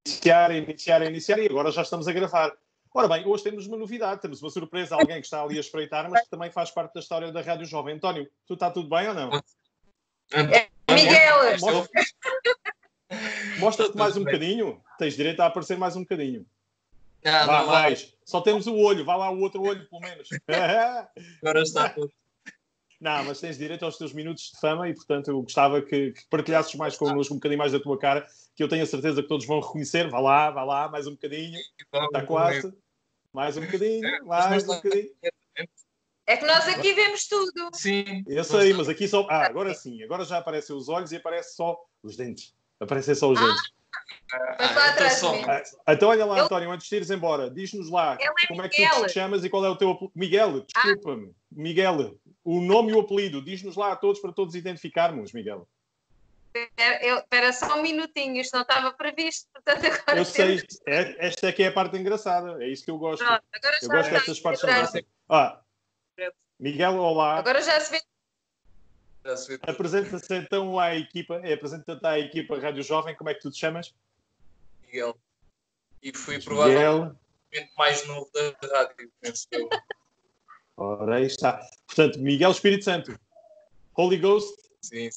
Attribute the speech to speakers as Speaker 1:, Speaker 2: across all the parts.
Speaker 1: iniciar e agora já estamos a gravar. Ora bem, hoje temos uma novidade, temos uma surpresa, alguém que está ali a espreitar, mas que também faz parte da história da Rádio Jovem. António, tu está tudo bem ou não?
Speaker 2: Miguel!
Speaker 1: Mostra-te mais um bocadinho, tens direito a aparecer mais um bocadinho. Vá,
Speaker 3: não
Speaker 1: mais. Só temos o olho, vá lá o outro olho, pelo menos.
Speaker 3: Agora está tudo.
Speaker 1: Não, mas tens direito aos teus minutos de fama e, portanto, eu gostava que partilhasses mais connosco um bocadinho mais da tua cara, que eu tenho a certeza que todos vão reconhecer. Vá lá, mais um bocadinho. Está quase. Mais um bocadinho, mais um bocadinho.
Speaker 2: É que nós aqui vemos tudo.
Speaker 3: Sim.
Speaker 1: Eu sei, mas aqui só... agora sim. Agora já aparecem os olhos e aparece só os dentes. Aparecem só os dentes.
Speaker 2: Mas lá atrás de mim.
Speaker 1: Então olha lá, António, antes de ires embora, diz-nos lá como é que tu te chamas e qual é o teu apelido. Miguel, desculpa-me. Miguel, o nome e o apelido. Diz-nos lá a todos para todos identificarmos, Miguel.
Speaker 2: Espera só um minutinho, isto não estava previsto. Portanto, agora
Speaker 1: eu sei, esta é que é a parte engraçada. É isso que eu gosto.
Speaker 2: Pronto,
Speaker 1: eu gosto destas partes engraçadas. Miguel, olá.
Speaker 2: Agora já se vê.
Speaker 1: Apresenta-se então à equipa. Apresenta-te à equipa Rádio Jovem. Como é que tu te chamas?
Speaker 3: Miguel. E fui provavelmente mais novo da rádio, penso eu.
Speaker 1: Ora, aí está. Portanto, Miguel Espírito Santo. Holy Ghost.
Speaker 3: Sim.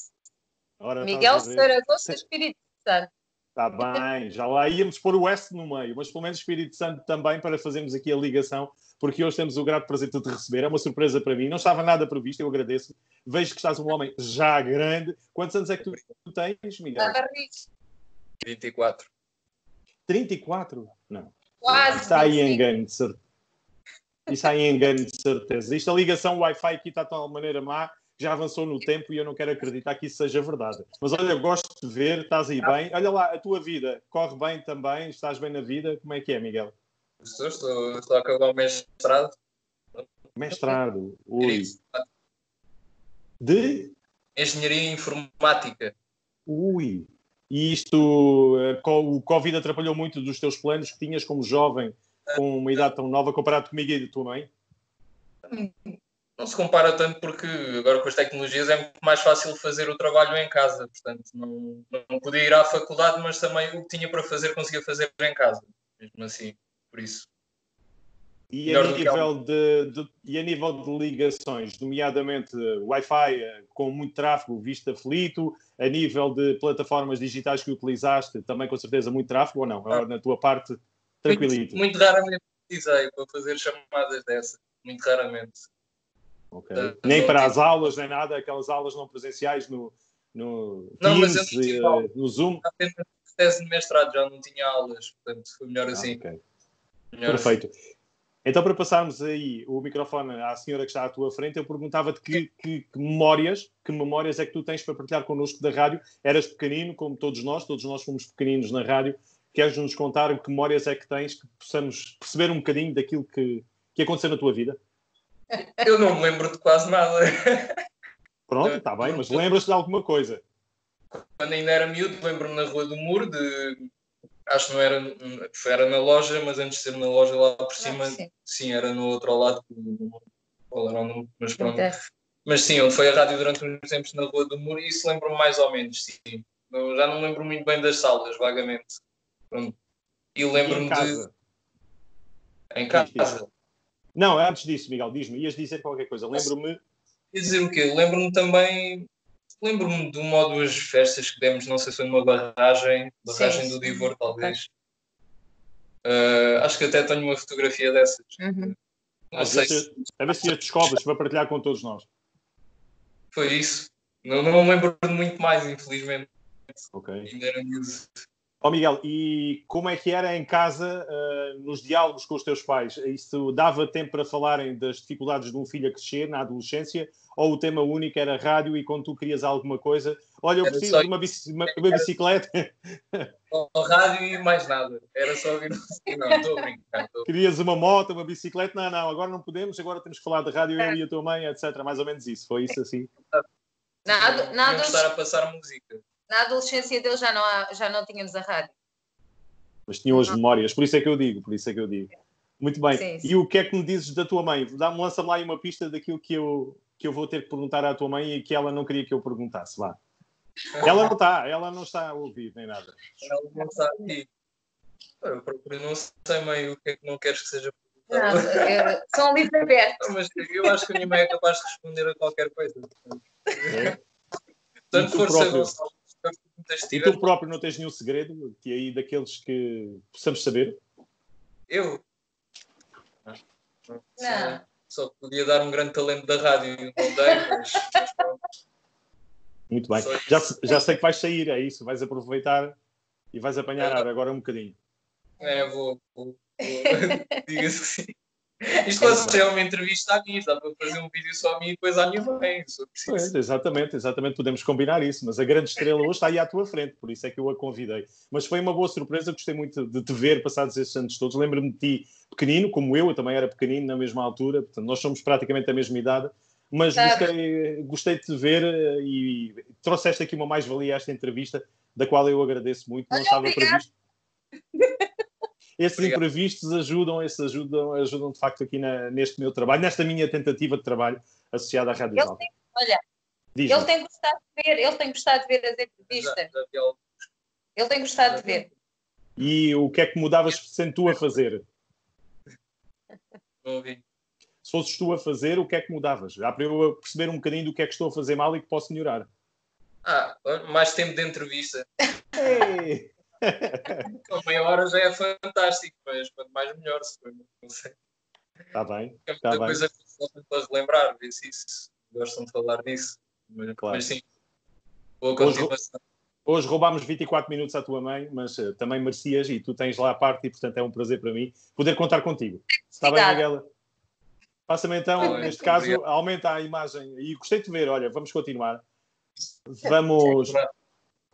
Speaker 1: Ora,
Speaker 2: Miguel Saragossa Espírito Santo.
Speaker 1: Está bem, já lá íamos pôr o S no meio, mas pelo menos Espírito Santo também para fazermos aqui a ligação, porque hoje temos o grato prazer de te receber. É uma surpresa para mim, não estava nada previsto, eu agradeço. Vejo que estás um homem já grande. Quantos anos é que tu tens, Miguel?
Speaker 3: 34.
Speaker 1: 34? Não.
Speaker 2: Quase.
Speaker 1: Está aí em engano, de certeza. Isso aí em engano, de certeza. Isto, a ligação Wi-Fi aqui está de tal maneira má, já avançou no tempo e eu não quero acreditar que isso seja verdade. Mas olha, gosto de ver, estás aí bem. Olha lá, a tua vida corre bem também? Estás bem na vida? Como é que é, Miguel?
Speaker 3: Estou a acabar o mestrado.
Speaker 1: Mestrado? Ui. De?
Speaker 3: Engenharia Informática.
Speaker 1: Ui. E isto, o Covid atrapalhou muito dos teus planos que tinhas como jovem, com uma idade tão nova, comparado comigo e da tua mãe?
Speaker 3: Não se compara tanto porque agora com as tecnologias é muito mais fácil fazer o trabalho em casa. Portanto, não podia ir à faculdade, mas também o que tinha para fazer conseguia fazer em casa. Mesmo assim, por isso.
Speaker 1: E a nível de ligações, nomeadamente Wi-Fi com muito tráfego, visto aflito, a nível de plataformas digitais que utilizaste, também com certeza muito tráfego ou não? Na tua parte, tranquilito?
Speaker 3: Muito raramente utilizei para fazer chamadas dessas. Muito raramente.
Speaker 1: Okay. Nem para as aulas, nem nada, aquelas aulas não presenciais no Teams, no Zoom?
Speaker 3: Apenas tese de mestrado, já não tinha aulas, portanto foi melhor assim.
Speaker 1: Okay. Perfeito. Assim. Então, para passarmos aí o microfone à senhora que está à tua frente, eu perguntava-te que memórias é que tu tens para partilhar connosco da rádio? Eras pequenino, como todos nós fomos pequeninos na rádio. Queres nos contar que memórias é que tens, que possamos perceber um bocadinho daquilo que aconteceu na tua vida?
Speaker 3: Eu não me lembro de quase nada.
Speaker 1: Pronto, está bem, mas lembras-te de alguma coisa?
Speaker 3: Quando ainda era miúdo, lembro-me na Rua do Muro, acho que não era na loja, mas antes de ser na loja lá por cima, sim, era no outro lado, qual era o nome, mas pronto. Mas sim, onde foi a rádio durante uns tempos na Rua do Muro, e isso lembro-me mais ou menos, sim. Eu já não lembro muito bem das salas, vagamente. Pronto. E lembro-me Em casa?
Speaker 1: Não, antes disso, Miguel, diz-me, ias dizer qualquer coisa. Lembro-me...
Speaker 3: Ia dizer o quê? Lembro-me de uma ou duas festas que demos, não sei se foi numa barragem do Divor, talvez. Acho que até tenho uma fotografia dessas.
Speaker 1: Não sei a ver se as descobres para partilhar com todos nós.
Speaker 3: Foi isso. Não me lembro de muito mais, infelizmente.
Speaker 1: Ok.
Speaker 3: Ainda era miúdo.
Speaker 1: Miguel, e como é que era em casa, nos diálogos com os teus pais? Isso dava tempo para falarem das dificuldades de um filho a crescer na adolescência? Ou o tema único era rádio e quando tu querias alguma coisa, olha, eu preciso de uma bicicleta?
Speaker 3: O rádio e mais nada. Era só ouvir. Não, estou a brincar.
Speaker 1: Querias uma moto, uma bicicleta? Não, agora não podemos, agora temos que falar de rádio, eu e a tua mãe, etc. Mais ou menos isso, foi isso assim?
Speaker 3: Não estar a passar música.
Speaker 2: Na adolescência dele já não tínhamos a rádio.
Speaker 1: Mas tinham as memórias, por isso é que eu digo. Muito bem.
Speaker 2: Sim.
Speaker 1: E o que é que me dizes da tua mãe? Lança-me lá aí uma pista daquilo que eu vou ter que perguntar à tua mãe e que ela não queria que eu perguntasse. Vá. Ela não está a ouvir nem nada.
Speaker 3: Ela não está aqui. Eu próprio não sei meio o que é que não queres que seja
Speaker 2: perguntado. Não, são livros abertos.
Speaker 3: Mas eu acho que a minha mãe é capaz de responder a qualquer coisa.
Speaker 1: É?
Speaker 3: Tanto for ser Gonçalo.
Speaker 1: E tu próprio não tens nenhum segredo que aí daqueles que possamos saber?
Speaker 3: Eu?
Speaker 2: Não.
Speaker 3: Só podia dar um grande talento da rádio e não dei, mas
Speaker 1: muito bem. Já sei que vais sair, é isso. Vais aproveitar e vais apanhar ar agora um bocadinho.
Speaker 3: Vou. Diga-se que sim. Isto pode ser uma entrevista a mim, dá para fazer um vídeo só a mim e depois à minha mãe.
Speaker 1: Pois, exatamente, podemos combinar isso, mas a grande estrela hoje está aí à tua frente, por isso é que eu a convidei. Mas foi uma boa surpresa, gostei muito de te ver passados estes anos todos. Lembro-me de ti pequenino, como eu também era pequenino na mesma altura, portanto nós somos praticamente da mesma idade, mas gostei de te ver e trouxeste aqui uma mais-valia a esta entrevista, da qual eu agradeço muito, não estava previsto. Esses imprevistos ajudam de facto aqui neste meu trabalho, nesta minha tentativa de trabalho associada à Rádio Jovem.
Speaker 2: Olha, ele tem gostado de ver as entrevistas. Ele tem gostado de ver.
Speaker 1: E o que é que mudavas sendo tu a fazer?
Speaker 3: Não ouvi.
Speaker 1: Se fosses tu a fazer, o que é que mudavas? Já para eu perceber um bocadinho do que é que estou a fazer mal e que posso melhorar.
Speaker 3: Mais tempo de entrevista.
Speaker 1: Ei!
Speaker 3: Então, meia hora já é fantástico, mas quanto mais melhor, se for, não sei.
Speaker 1: Está bem.
Speaker 3: É muita coisa que para relembrar, ver se gostam de falar nisso. Mas sim, boa continuação.
Speaker 1: Hoje roubámos 24 minutos à tua mãe, mas também merecias e tu tens lá a parte e, portanto, é um prazer para mim poder contar contigo. Está bem, Miguel? Passa-me então, neste caso, obrigado. Aumenta a imagem. E gostei de ver, olha, vamos continuar.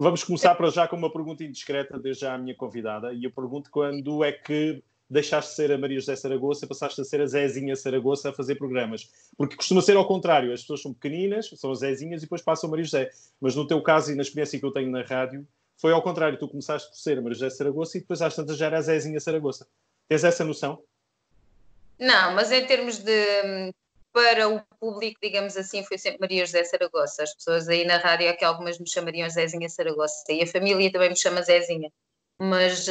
Speaker 1: Vamos começar para já com uma pergunta indiscreta, desde já à minha convidada. E eu pergunto quando é que deixaste de ser a Maria José Saragoça, passaste a ser a Zezinha Saragoça a fazer programas. Porque costuma ser ao contrário, as pessoas são pequeninas, são as Zezinhas e depois passam a Maria José. Mas no teu caso e na experiência que eu tenho na rádio, foi ao contrário, tu começaste por ser a Maria José Saragoça e depois às tantas já era a Zezinha Saragoça. Tens essa noção?
Speaker 2: Não, mas em termos de... Para o público, digamos assim, foi sempre Maria José Saragoça. As pessoas aí na rádio é que algumas me chamariam Zezinha Saragoça. E a família também me chama Zezinha. Mas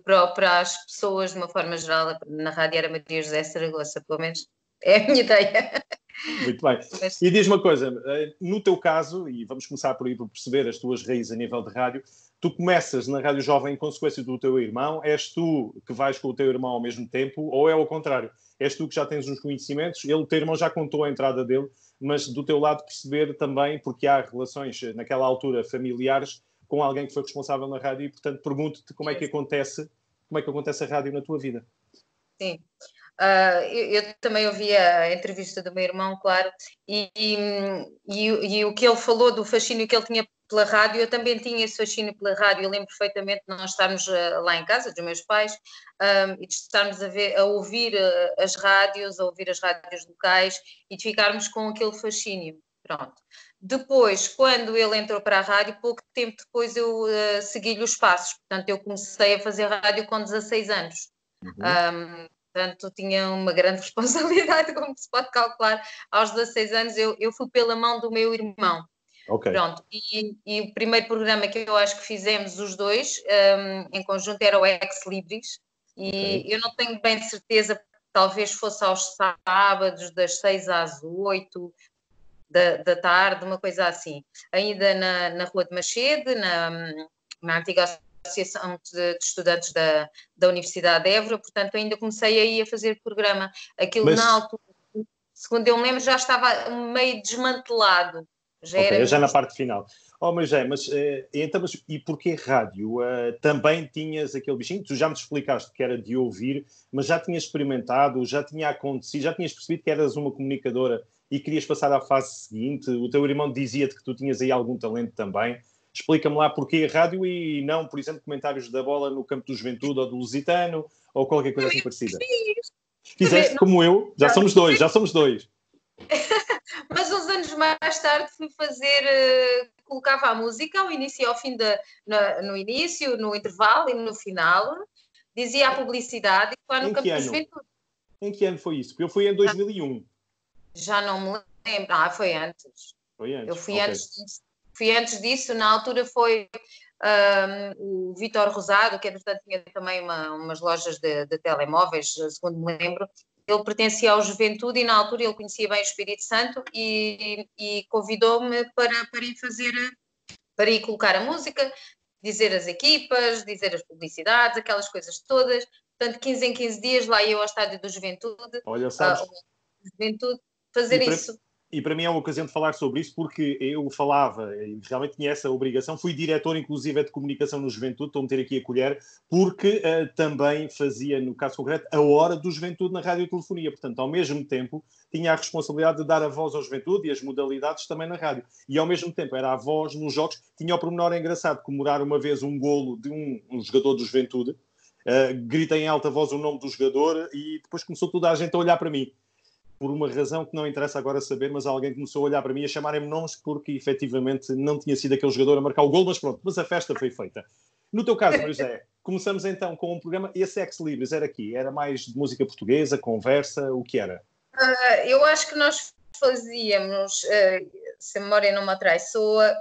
Speaker 2: para as pessoas, de uma forma geral, na rádio era Maria José Saragoça, pelo menos é a minha ideia.
Speaker 1: Muito bem. E diz-me uma coisa, no teu caso, e vamos começar por aí por perceber as tuas raízes a nível de rádio, tu começas na Rádio Jovem em consequência do teu irmão, és tu que vais com o teu irmão ao mesmo tempo, ou é ao contrário? És tu que já tens uns conhecimentos, o teu irmão já contou a entrada dele, mas do teu lado perceber também, porque há relações naquela altura familiares com alguém que foi responsável na rádio e, portanto, pergunto-te como é que acontece a rádio na tua vida.
Speaker 2: Sim. Eu também ouvi a entrevista do meu irmão, claro, e o que ele falou do fascínio que ele tinha pela rádio, eu também tinha esse fascínio pela rádio. Eu lembro perfeitamente de nós estarmos lá em casa, dos meus pais, e de estarmos a ouvir as rádios locais e de ficarmos com aquele fascínio. Pronto. Depois, quando ele entrou para a rádio, pouco tempo depois eu segui-lhe os passos. Portanto, eu comecei a fazer rádio com 16 anos.
Speaker 1: Uhum.
Speaker 2: Portanto, tinha uma grande responsabilidade, como se pode calcular. Aos 16 anos eu fui pela mão do meu irmão.
Speaker 1: Okay.
Speaker 2: Pronto, e o primeiro programa que eu acho que fizemos os dois em conjunto era o Ex Libris, e eu não tenho bem certeza, talvez fosse aos sábados das 6 às 8 da tarde, uma coisa assim, ainda na Rua de Machede, na antiga Associação de Estudantes da Universidade de Évora. Portanto, ainda comecei aí a fazer programa. Aquilo na altura, segundo eu me lembro, já estava meio desmantelado.
Speaker 1: Já na parte final. Mas e porquê rádio? Também tinhas aquele bichinho? Tu já me explicaste que era de ouvir, mas já tinhas experimentado, já tinha acontecido, já tinhas percebido que eras uma comunicadora e querias passar à fase seguinte? O teu irmão dizia-te que tu tinhas aí algum talento também. Explica-me lá porquê rádio e não, por exemplo, comentários da bola no campo do Juventude ou do Lusitano ou qualquer coisa assim parecida. Fizeste como eu? Já somos dois.
Speaker 2: Mas uns anos mais tarde fui fazer, colocava a música ao início e ao fim, no início, no intervalo e no final, dizia a publicidade e foi no campo do Juventude.
Speaker 1: Em que ano foi isso? Porque eu fui em 2001.
Speaker 2: Já não me lembro. Foi antes.
Speaker 1: Foi antes.
Speaker 2: Eu fui antes disso. Na altura foi o Vítor Rosado, que entretanto tinha também umas lojas de telemóveis, segundo me lembro. Ele pertencia ao Juventude e na altura ele conhecia bem o Espírito Santo e convidou-me para ir colocar a música, dizer as equipas, dizer as publicidades, aquelas coisas todas. Portanto, 15 em 15 dias lá ia ao estádio do Juventude.
Speaker 1: Olha, sabes,
Speaker 2: Juventude, fazer isso.
Speaker 1: E para mim é uma ocasião de falar sobre isso, porque eu falava, e realmente tinha essa obrigação, fui diretor inclusive de comunicação no Juventude, estou a meter aqui a colher, porque também fazia, no caso concreto, a hora do Juventude na radiotelefonia. Portanto, ao mesmo tempo, tinha a responsabilidade de dar a voz ao Juventude e as modalidades também na rádio. E ao mesmo tempo era a voz nos jogos. Tinha o pormenor engraçado, comemorar uma vez um golo de um jogador do Juventude, gritei em alta voz o nome do jogador e depois começou toda a gente a olhar para mim. Por uma razão que não interessa agora saber, mas alguém começou a olhar para mim e a chamarem-me nomes porque efetivamente não tinha sido aquele jogador a marcar o gol, mas pronto, mas a festa foi feita. No teu caso, Maria José, começamos então com um programa, esse Ex Libris era aqui? Era mais de música portuguesa, conversa, o que era?
Speaker 2: Eu acho que nós fazíamos, se a memória não me atraiçoa,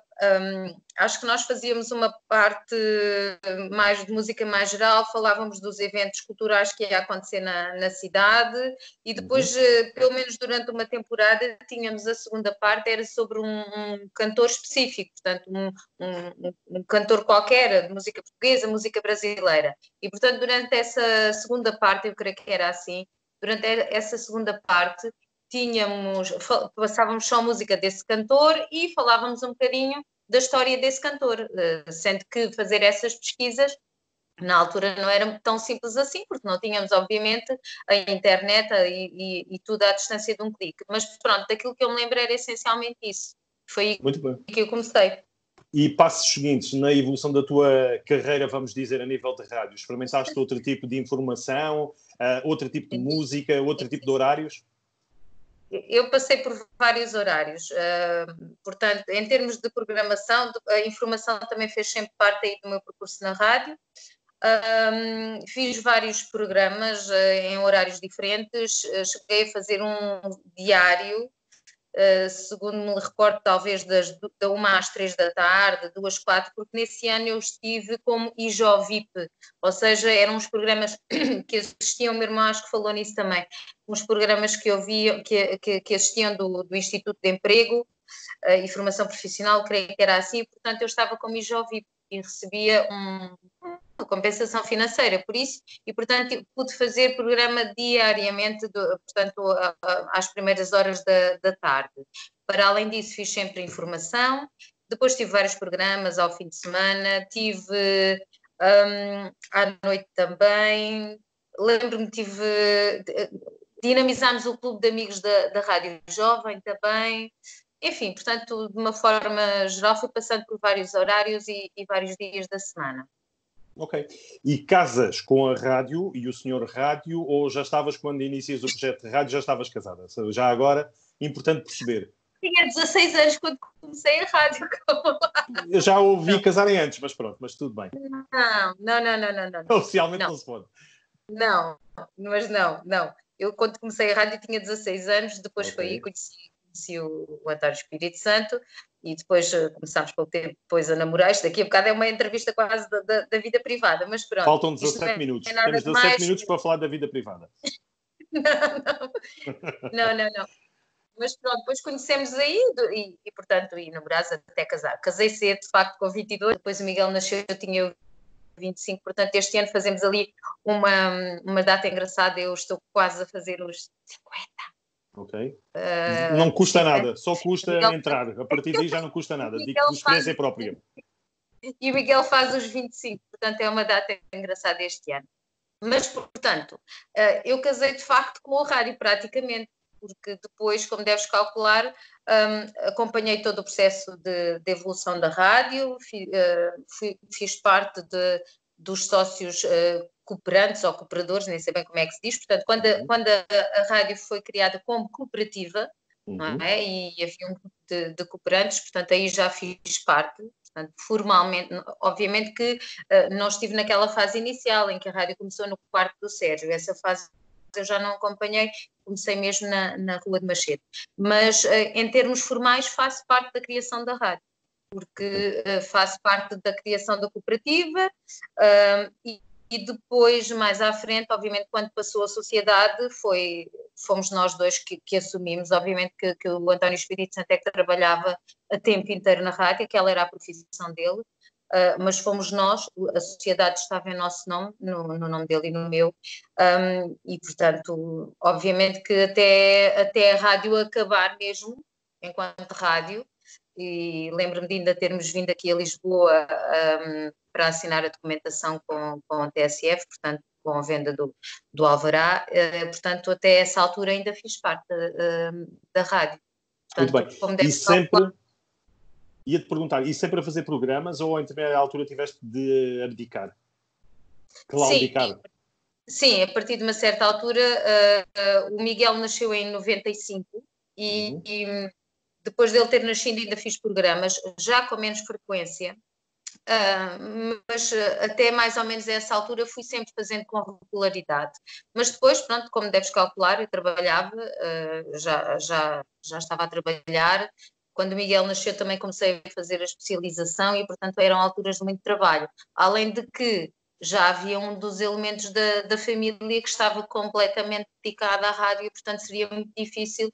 Speaker 2: acho que nós fazíamos uma parte mais de música mais geral, falávamos dos eventos culturais que ia acontecer na cidade e depois, pelo menos durante uma temporada, tínhamos a segunda parte, era sobre um cantor específico, portanto um cantor qualquer, de música portuguesa, música brasileira. E portanto durante essa segunda parte, eu creio que era assim, durante essa segunda parte passávamos só música desse cantor e falávamos um bocadinho da história desse cantor, sendo que fazer essas pesquisas na altura não era tão simples assim, porque não tínhamos, obviamente, a internet e tudo à distância de um clique. Mas pronto, daquilo que eu me lembro era essencialmente isso. Foi aí que eu comecei.
Speaker 1: E passos seguintes na evolução da tua carreira, vamos dizer, a nível de rádio? Experimentaste outro tipo de informação, outro tipo de música, outro tipo de horários?
Speaker 2: Eu passei por vários horários, portanto, em termos de programação, a informação também fez sempre parte aí do meu percurso na rádio. Fiz vários programas em horários diferentes, cheguei a fazer um diário, segundo me recordo, talvez da 1 às 3 da tarde, 2 às 4, porque nesse ano eu estive como IJOVIP, ou seja, eram uns programas que assistiam, o meu irmão acho que falou nisso também, uns programas que eu vi, que assistiam do Instituto de Emprego e Formação Profissional, creio que era assim, portanto eu estava como IJOVIP e recebia uma compensação financeira por isso, e portanto pude fazer programa diariamente, portanto às primeiras horas da tarde. Para além disso fiz sempre informação, depois tive vários programas ao fim de semana, tive à noite também, lembro-me, dinamizámos o clube de amigos da Rádio Jovem também. Enfim, portanto, de uma forma geral, fui passando por vários horários e vários dias da semana.
Speaker 1: Ok. E casas com a rádio e o senhor rádio, ou já estavas, quando inicias o projeto de rádio, já estavas casada? Já agora, importante perceber.
Speaker 2: Tinha 16 anos quando comecei a rádio.
Speaker 1: Eu já ouvi casarem antes, mas pronto, mas tudo bem.
Speaker 2: Não.
Speaker 1: Oficialmente não se pode.
Speaker 2: Não, mas não. Eu, quando comecei a rádio, tinha 16 anos, depois foi aí que conheci o António Espírito Santo e depois começámos pelo tempo depois a namorar. Isto daqui a bocado é uma entrevista quase da vida privada, mas pronto.
Speaker 1: Faltam 17 minutos. Temos 17 minutos para falar da vida privada.
Speaker 2: Não. Mas pronto, depois conhecemos aí e portanto, e namorados até casar. Casei cedo, de facto, com 22, depois o Miguel nasceu, eu tinha 25, portanto este ano fazemos ali uma data engraçada, eu estou quase a fazer os 50.
Speaker 1: Ok. Não custa nada, só custa entrar. A partir daí já não custa nada. Digo por experiência própria.
Speaker 2: E o Miguel faz os 25, portanto é uma data engraçada este ano. Mas, portanto, eu casei de facto com o rádio praticamente, porque depois, como deves calcular, acompanhei todo o processo de evolução da rádio, fiz parte dos sócios cooperantes ou cooperadores, nem sei bem como é que se diz, portanto, quando a rádio foi criada como cooperativa, não é? E havia um grupo de cooperantes, portanto, aí já fiz parte. Portanto, formalmente, obviamente que não estive naquela fase inicial em que a rádio começou no quarto do Sérgio, essa fase eu já não acompanhei, comecei mesmo na Rua de Machete. Mas, em termos formais, faço parte da criação da rádio. porque faço parte da criação da cooperativa e depois, mais à frente, obviamente, quando passou a sociedade, fomos nós dois que assumimos. Obviamente que o António Espírito Santo é que trabalhava a tempo inteiro na rádio, aquela era a profissão dele, mas fomos nós, a sociedade estava em nosso nome, no nome dele e no meu, e portanto, obviamente que até a rádio acabar mesmo, enquanto rádio, e lembro-me de ainda termos vindo aqui a Lisboa para assinar a documentação com a TSF, portanto, com a venda do Alvará, portanto, até essa altura ainda fiz parte da rádio.
Speaker 1: Portanto, muito bem. Como deve calcular, ia-te perguntar, e sempre a fazer programas ou em determinada altura tiveste de abdicar? Claudicar?
Speaker 2: Sim, a partir de uma certa altura, o Miguel nasceu em 95 e depois dele ter nascido ainda fiz programas, já com menos frequência, mas até mais ou menos a essa altura fui sempre fazendo com regularidade. Mas depois, pronto, como deves calcular, eu trabalhava, já estava a trabalhar. Quando o Miguel nasceu também comecei a fazer a especialização e, portanto, eram alturas de muito trabalho. Além de que já havia um dos elementos da família que estava completamente dedicado à rádio e, portanto, seria muito difícil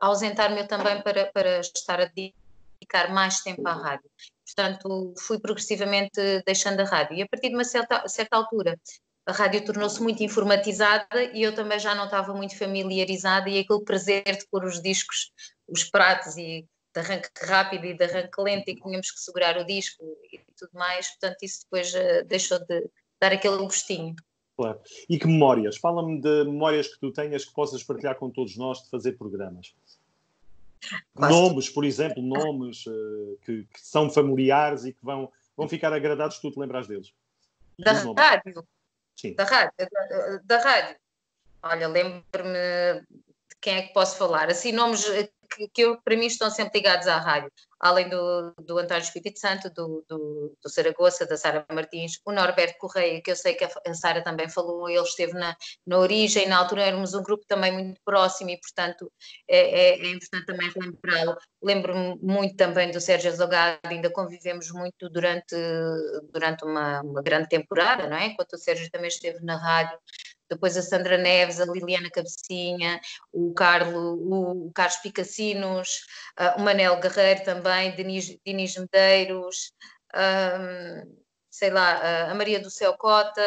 Speaker 2: ausentar-me eu também para estar a dedicar mais tempo à rádio. Portanto, fui progressivamente deixando a rádio. E a partir de uma certa altura, a rádio tornou-se muito informatizada e eu também já não estava muito familiarizada e aquele prazer de pôr os discos, os pratos e de arranque rápido e de arranque lento e que tínhamos que segurar o disco e tudo mais, portanto isso depois deixou de dar aquele gostinho.
Speaker 1: Claro. E que memórias? Fala-me de memórias que tu tenhas que possas partilhar com todos nós de fazer programas. Nomes, por exemplo, nomes que são familiares e que vão ficar agradados se tu te lembras deles.
Speaker 2: Da rádio?
Speaker 1: Sim.
Speaker 2: Da rádio. Olha, lembro-me de quem é que posso falar. Assim, nomes que para mim estão sempre ligados à rádio. Além do António Espírito Santo, do Saragossa, da Sara Martins, o Norberto Correia, que eu sei que a Sara também falou, ele esteve na origem, na altura éramos um grupo também muito próximo e, portanto, é importante também lembrá-lo. Lembro-me muito também do Sérgio Azogado, ainda convivemos muito durante uma grande temporada, não é? Enquanto o Sérgio também esteve na rádio. Depois a Sandra Neves, a Liliana Cabecinha, o Carlos Picassinos, o Manel Guerreiro também, Dinis Medeiros, sei lá, a Maria do Céu Cota,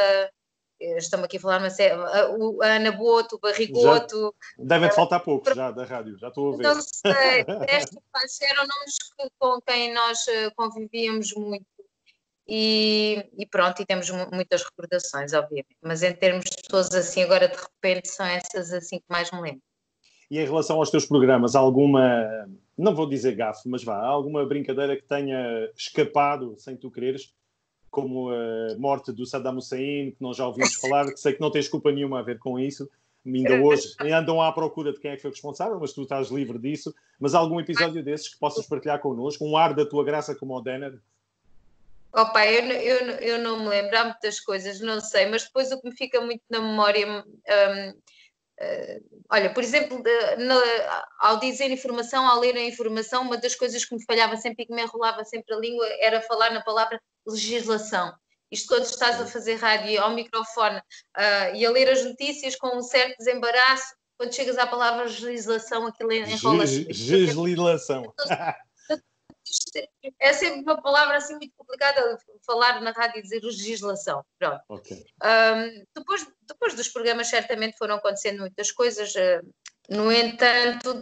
Speaker 2: estamos aqui a falar a Ana Boto, o Barrigoto.
Speaker 1: Devem-te faltar poucos já da rádio, já estou a ver.
Speaker 2: Não sei, eram nomes com quem nós convivíamos muito. E pronto, e temos muitas recordações, obviamente, mas em termos de pessoas assim, agora de repente são essas assim que mais me lembro.
Speaker 1: E em relação aos teus programas, alguma, não vou dizer gafe, mas alguma brincadeira que tenha escapado sem tu quereres, como a morte do Saddam Hussein, que nós já ouvimos falar, que sei que não tens culpa nenhuma a ver com isso, ainda hoje andam à procura de quem é que foi responsável, mas tu estás livre disso, mas algum episódio desses que possas partilhar connosco, um ar da tua graça como o Denner?
Speaker 2: Opa, eu não me lembro, há muitas coisas, não sei, mas depois o que me fica muito na memória, olha, por exemplo, ao dizer informação, ao ler a informação, uma das coisas que me falhava sempre e que me enrolava sempre a língua era falar na palavra legislação. Isto quando estás a fazer rádio ao microfone e a ler as notícias com um certo desembaraço, quando chegas à palavra legislação, aquilo enrola-se.
Speaker 1: Legislação.
Speaker 2: É sempre uma palavra assim muito complicada falar na rádio e dizer legislação. Pronto.
Speaker 1: Okay.
Speaker 2: Depois dos programas certamente foram acontecendo muitas coisas. No entanto,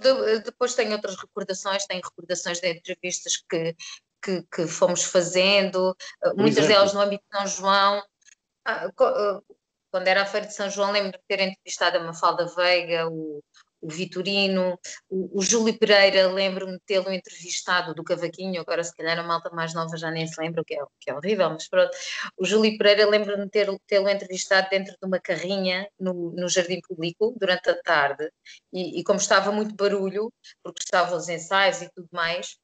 Speaker 2: depois tenho outras recordações, tenho recordações de entrevistas que fomos fazendo, muitas delas no âmbito de São João. Quando era a Feira de São João, lembro de ter entrevistado a Mafalda Veiga, o Vitorino, o Júlio Pereira, lembro-me de tê-lo entrevistado do Cavaquinho, agora se calhar a malta mais nova já nem se lembra, o que é horrível, mas pronto. O Júlio Pereira, lembro-me de tê-lo entrevistado dentro de uma carrinha no Jardim Público, durante a tarde, e como estava muito barulho, porque estavam os ensaios e tudo mais,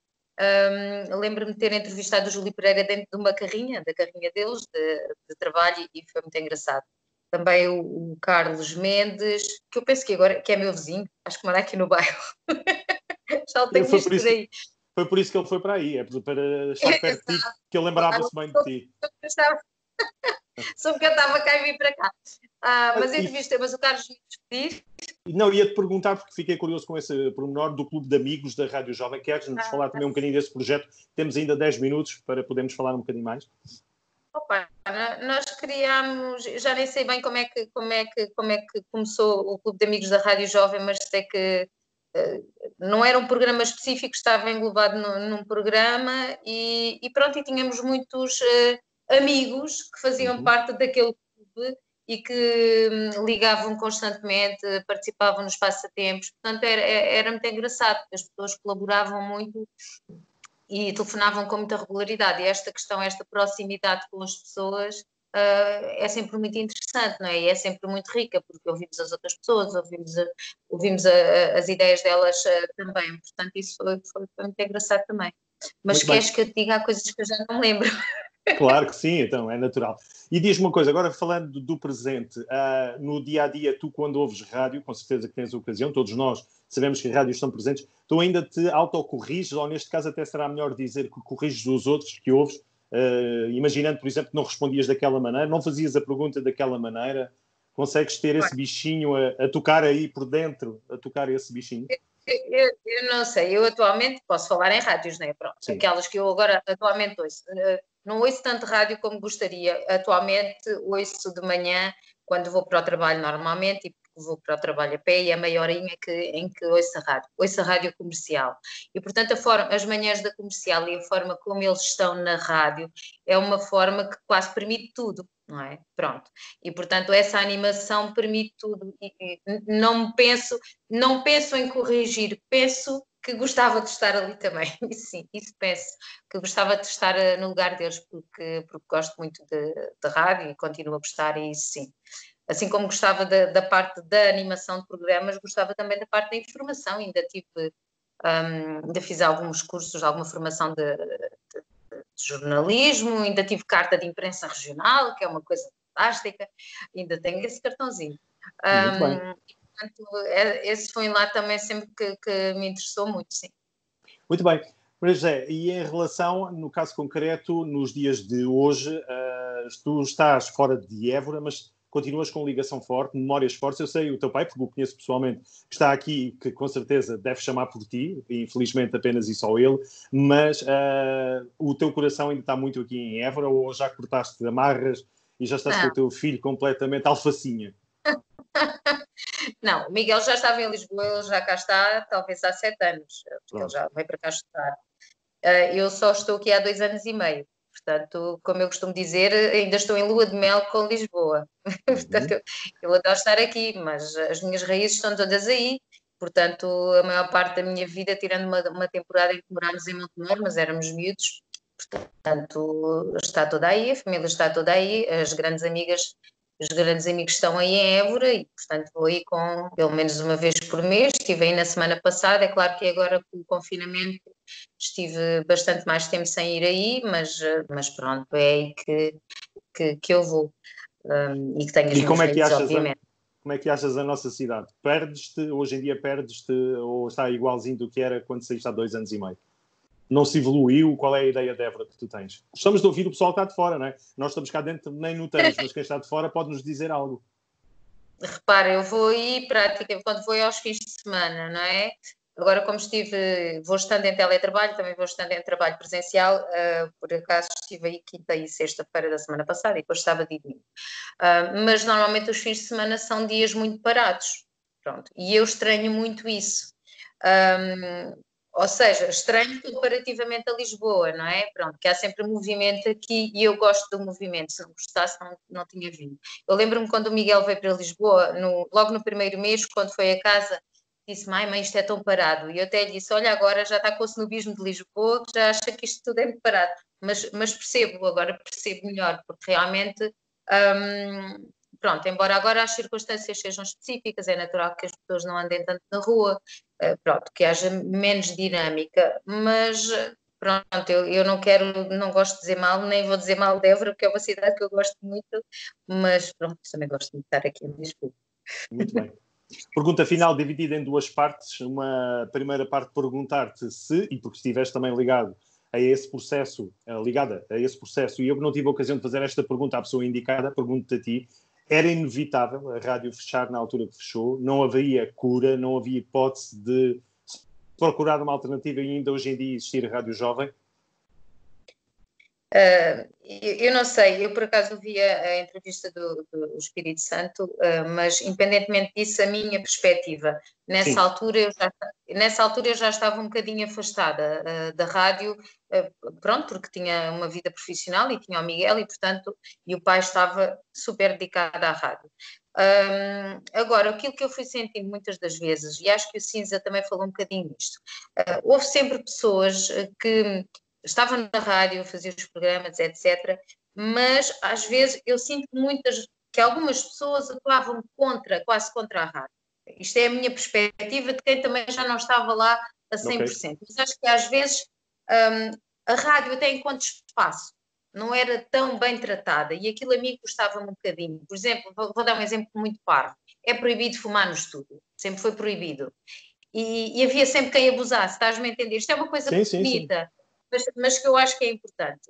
Speaker 2: lembro-me de ter entrevistado o Júlio Pereira dentro de uma carrinha, da carrinha deles, de trabalho, e foi muito engraçado. Também o Carlos Mendes, que eu penso que agora que é meu vizinho, acho que mora aqui no bairro. Já o tenho visto por aí.
Speaker 1: Foi por isso que ele foi para aí, é para estar perto de ti, que ele lembrava-se bem de ti.
Speaker 2: Só porque eu estava cá e vim para cá. Mas entrevistei, mas o Carlos me despedir.
Speaker 1: Não, ia-te perguntar, porque fiquei curioso com esse pormenor do Clube de Amigos da Rádio Jovem. Queres-nos falar também um bocadinho desse projeto? Temos ainda 10 minutos para podermos falar um bocadinho mais.
Speaker 2: Opa, nós criámos, já nem sei bem como é que começou o Clube de Amigos da Rádio Jovem, mas sei que não era um programa específico, estava englobado num programa e pronto, e tínhamos muitos amigos que faziam parte daquele clube e que ligavam constantemente, participavam nos passatempos, portanto era muito engraçado, porque as pessoas colaboravam muito e telefonavam com muita regularidade, e esta questão, esta proximidade com as pessoas é sempre muito interessante, não é? E é sempre muito rica, porque ouvimos as outras pessoas, ouvimos as ideias delas também, portanto isso foi muito engraçado também. Mas muito queres bem. Que eu te diga, há coisas que eu já não me lembro.
Speaker 1: Claro que sim, então, é natural. E diz-me uma coisa, agora falando do presente, no dia-a-dia, tu quando ouves rádio, com certeza que tens ocasião, todos nós sabemos que rádios estão presentes, tu ainda te autocorriges, ou neste caso até será melhor dizer que corriges os outros que ouves, imaginando, por exemplo, que não respondias daquela maneira, não fazias a pergunta daquela maneira, consegues ter esse bichinho a tocar aí por dentro, a tocar esse bichinho?
Speaker 2: Eu não sei, eu atualmente posso falar em rádios, não é? Pronto, aquelas que eu agora atualmente ouço. Não ouço tanto rádio como gostaria. Atualmente ouço de manhã, quando vou para o trabalho normalmente, e vou para o trabalho a pé, e é meia horinha em que ouço a rádio. Ouço a rádio comercial. E, portanto, as manhãs da comercial e a forma como eles estão na rádio é uma forma que quase permite tudo, não é? Pronto. E, portanto, essa animação permite tudo. E não penso em corrigir, penso que gostava de estar ali também, sim, isso penso, que gostava de estar no lugar deles, porque gosto muito de rádio e continuo a gostar, e isso sim. Assim como gostava da parte da animação de programas, gostava também da parte da informação, ainda fiz alguns cursos, alguma formação de jornalismo, ainda tive carta de imprensa regional, que é uma coisa fantástica, ainda tenho esse cartãozinho.
Speaker 1: Muito bem.
Speaker 2: Portanto, esse foi lá também sempre que me interessou muito, sim.
Speaker 1: Muito bem. Maria José, e em relação, no caso concreto, nos dias de hoje, tu estás fora de Évora, mas continuas com ligação forte, memórias fortes. Eu sei o teu pai, porque o conheço pessoalmente, que está aqui, que com certeza deve chamar por ti, infelizmente apenas e só ele, mas o teu coração ainda está muito aqui em Évora, ou já cortaste amarras e já estás com o teu filho completamente alfacinha?
Speaker 2: Não, o Miguel já estava em Lisboa, ele já cá está, talvez há 7 anos, porque ele já veio para cá estudar. Eu só estou aqui há 2 anos e meio, portanto, como eu costumo dizer, ainda estou em lua de mel com Lisboa. Portanto, eu adoro estar aqui, mas as minhas raízes estão todas aí, portanto, a maior parte da minha vida, tirando uma temporada em que morámos em Montemor, mas éramos miúdos, portanto, está toda aí, a família está toda aí, os grandes amigos estão aí em Évora e, portanto, vou aí pelo menos uma vez por mês. Estive aí na semana passada, é claro que agora com o confinamento estive bastante mais tempo sem ir aí, mas pronto, é aí que eu vou e que tenho as minhas raízes, obviamente.
Speaker 1: Como é que achas a nossa cidade? Perdes-te, hoje em dia perdes-te, ou está igualzinho do que era quando saíste há 2 anos e meio? Não se evoluiu? Qual é a ideia de Évora que tu tens? Gostamos de ouvir o pessoal que está de fora, não é? Nós estamos cá dentro, nem notamos, mas quem está de fora pode nos dizer algo.
Speaker 2: Repara, eu vou aí praticamente quando vou aos fins de semana, não é? Agora, como vou estando em teletrabalho, também vou estando em trabalho presencial, por acaso estive aí quinta e sexta-feira da semana passada e depois sábado e domingo. Mas normalmente os fins de semana são dias muito parados, pronto, e eu estranho muito isso. Ou seja, estranho comparativamente a Lisboa, não é? Pronto, que há sempre movimento aqui e eu gosto do movimento. Se gostasse, não tinha vindo. Eu lembro-me quando o Miguel veio para Lisboa, logo no primeiro mês, quando foi a casa, disse: mãe, isto é tão parado. E eu até lhe disse: olha, agora já está com o snobismo de Lisboa, que já acha que isto tudo é muito parado. Mas percebo, agora percebo melhor, porque realmente. Pronto, embora agora as circunstâncias sejam específicas, é natural que as pessoas não andem tanto na rua, pronto, que haja menos dinâmica, mas pronto, eu não gosto de dizer mal, nem vou dizer mal de Évora, porque é uma cidade que eu gosto muito, mas pronto, também gosto de estar aqui em Lisboa.
Speaker 1: Muito bem. Pergunta final dividida em duas partes. Uma primeira parte, perguntar-te se, e porque estiveste também ligado a esse processo, ligada a esse processo, e eu não tive a ocasião de fazer esta pergunta à pessoa indicada, pergunto-te a ti, era inevitável a rádio fechar na altura que fechou? Não havia cura, não havia hipótese de procurar uma alternativa e ainda hoje em dia existir a Rádio Jovem?
Speaker 2: Eu não sei, eu por acaso vi a entrevista do Espírito Santo, mas independentemente disso, a minha perspectiva, nessa altura eu já estava um bocadinho afastada da rádio, pronto, porque tinha uma vida profissional e tinha o Miguel e o pai estava super dedicado à rádio. Agora, aquilo que eu fui sentindo muitas das vezes, e acho que o Cinza também falou um bocadinho nisto, houve sempre pessoas que estavam na rádio, faziam os programas, etc. Mas às vezes eu sinto que algumas pessoas atuavam quase contra a rádio. Isto é a minha perspectiva de quem também já não estava lá a 100%. Okay. Mas acho que às vezes a rádio, até enquanto espaço, não era tão bem tratada e aquilo a mim custava-me um bocadinho. Por exemplo, vou dar um exemplo muito parvo. É proibido fumar no estúdio. Sempre foi proibido. E havia sempre quem abusasse, estás-me a entender? Isto é uma coisa bonita. Sim. Mas que eu acho que é importante.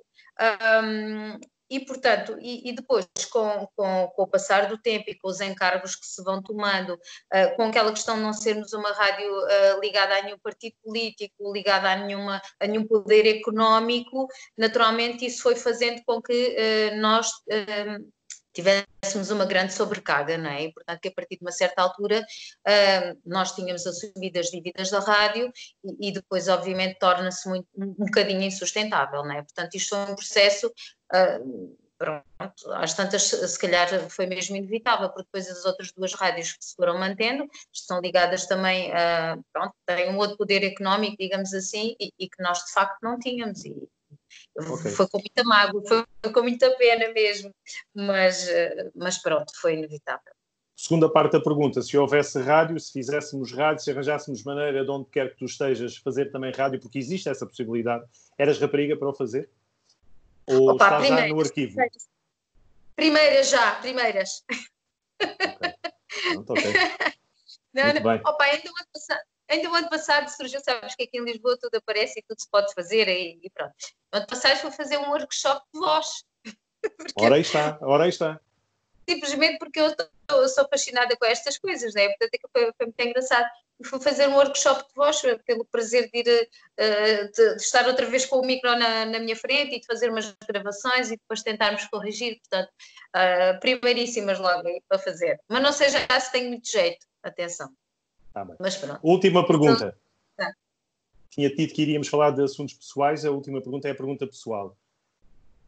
Speaker 2: E depois, com o passar do tempo e com os encargos que se vão tomando, com aquela questão de não sermos uma rádio ligada a nenhum partido político, ligada a nenhum poder económico, naturalmente isso foi fazendo com que nós tivéssemos uma grande sobrecarga, não é? E, portanto, que a partir de uma certa altura nós tínhamos assumido as dívidas da rádio e depois, obviamente, torna-se um bocadinho insustentável, não é? Portanto, isto foi um processo, pronto, às tantas, se calhar foi mesmo inevitável, porque depois as outras duas rádios que se foram mantendo estão ligadas também, pronto, têm um outro poder económico, digamos assim, e que nós, de facto, não tínhamos. Okay. Foi com muita mágoa, foi com muita pena mesmo, mas pronto, foi inevitável.
Speaker 1: Segunda parte da pergunta, se houvesse rádio, se fizéssemos rádio, se arranjássemos maneira de onde quer que tu estejas fazer também rádio, porque existe essa possibilidade, eras rapariga para o fazer? Ou estás já no arquivo?
Speaker 2: Primeiras.
Speaker 1: Ok, pronto, ok.
Speaker 2: Muito bem. Opa, ainda o ano passado surgiu, sabes que aqui em Lisboa tudo aparece e tudo se pode fazer e pronto. No ano passado fui fazer um workshop de voz.
Speaker 1: Ora aí está.
Speaker 2: Simplesmente porque eu sou fascinada com estas coisas, né? Portanto, foi muito engraçado. Fui fazer um workshop de voz pelo prazer de estar outra vez com o micro na minha frente e de fazer umas gravações e depois tentarmos corrigir. Portanto, primeiríssimas logo aí para fazer. Mas não sei já se tem muito jeito. Atenção.
Speaker 1: Tá bem.
Speaker 2: Mas pronto.
Speaker 1: Última pergunta. Tá. Tinha dito que iríamos falar de assuntos pessoais. A última pergunta é a pergunta pessoal.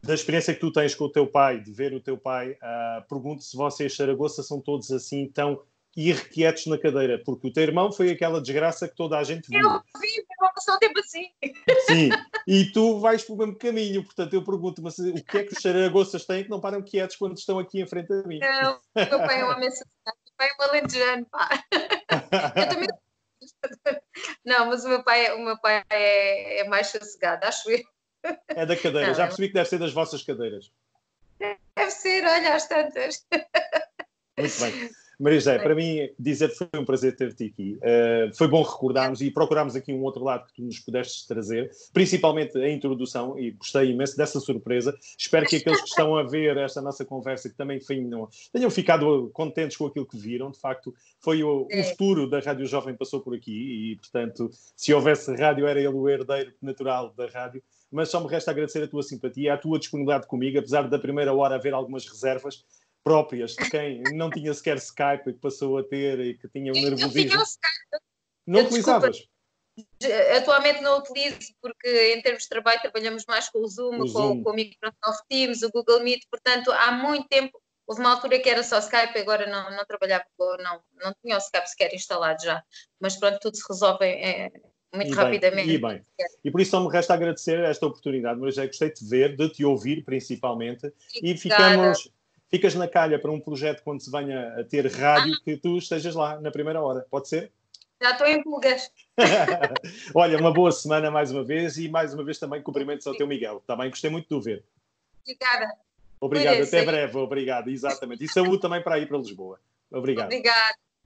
Speaker 1: Da experiência que tu tens com o teu pai, de ver o teu pai, pergunto se vocês, Saragoça, são todos assim tão irrequietos na cadeira, porque o teu irmão foi aquela desgraça que toda a gente viu.
Speaker 2: Eu vi, eu passou o tempo assim.
Speaker 1: Sim, e tu vais pelo mesmo caminho, portanto eu pergunto-me o que é que os Saragoças têm que não param quietos quando estão aqui em frente a mim?
Speaker 2: Não, o meu pai é um homem associado, o meu pai é um alentejano, pá. Eu também... Não, mas o meu pai é mais sossegado, acho eu.
Speaker 1: É da cadeira, não, já percebi que deve ser das vossas cadeiras.
Speaker 2: Deve ser, olha, às tantas.
Speaker 1: Muito bem. Maria José, para mim, dizer que foi um prazer ter-te aqui. Foi bom recordarmos e procurarmos aqui um outro lado que tu nos pudestes trazer, principalmente a introdução, e gostei imenso dessa surpresa. Espero que aqueles que estão a ver esta nossa conversa, que também tenham ficado contentes com aquilo que viram. De facto, foi o futuro da Rádio Jovem passou por aqui e, portanto, se houvesse rádio, era ele o herdeiro natural da rádio. Mas só me resta agradecer a tua simpatia, a tua disponibilidade comigo, apesar da primeira hora haver algumas reservas próprias de quem não tinha sequer Skype e que passou a ter e que tinha um nervosismo. Não utilizavas?
Speaker 2: Atualmente não utilizo porque em termos de trabalho trabalhamos mais com o Zoom, com o Microsoft Teams, o Google Meet, portanto há muito tempo, houve uma altura que era só Skype, agora não trabalhava, não tinha o Skype sequer instalado já, mas pronto, tudo se resolve muito rapidamente.
Speaker 1: E por isso só me resta agradecer esta oportunidade, mas já gostei de te ver, de te ouvir principalmente, e ficas na calha para um projeto quando se venha a ter rádio, que tu estejas lá na primeira hora, pode ser?
Speaker 2: Já estou em pulgas.
Speaker 1: Olha, uma boa semana mais uma vez e mais uma vez também cumprimentos ao teu Miguel, está bem? Gostei muito de o ver.
Speaker 2: Obrigada.
Speaker 1: Obrigado, até breve, obrigado, exatamente. E saúde também para ir para Lisboa. Obrigado.
Speaker 2: Obrigada.